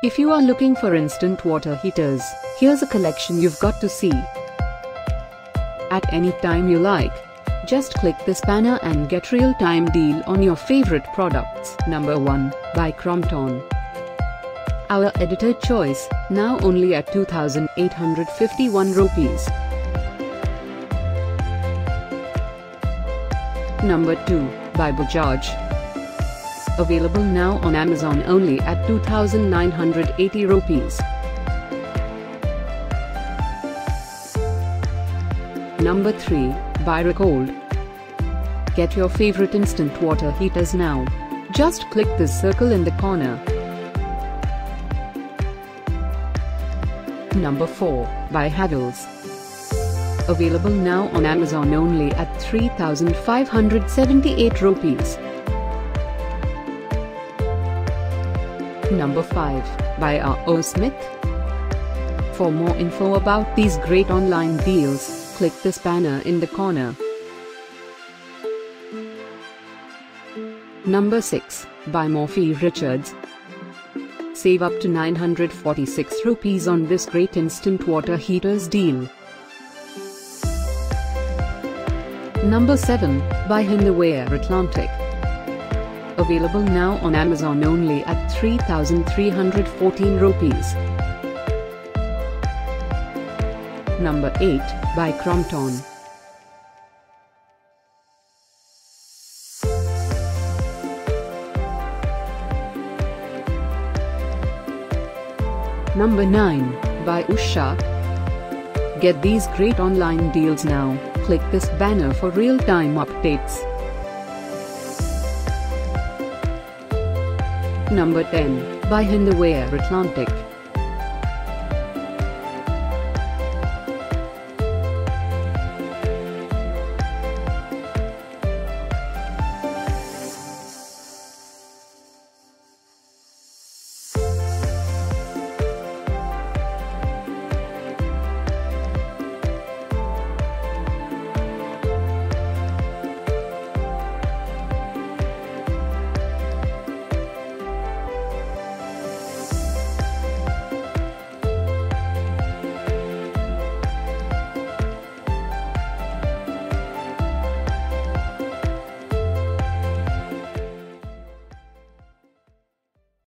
If you are looking for instant water heaters, here's a collection you've got to see. At any time you like, just click this banner and get real-time deal on your favorite products. Number 1, by Crompton. Our editor choice, now only at 2,851 rupees. Number 2, by Bajaj. Available now on Amazon only at 2,980 rupees. Number 3, by Racold. Get your favorite instant water heaters now. Just click this circle in the corner. Number 4, by Havells. Available now on Amazon only at 3,578 rupees. Number 5, by R.O. Smith. For more info about these great online deals, click this banner in the corner. Number 6, by Morphy Richards. Save up to 946 rupees on this great instant water heaters deal. Number 7, by Hindware Atlantic. Available now on Amazon only at 3,314 rupees. Number 8, by Crompton. Number 9, by Usha. Get these great online deals now. Click this banner for real-time updates. Number 10, by Hindware Atlantic.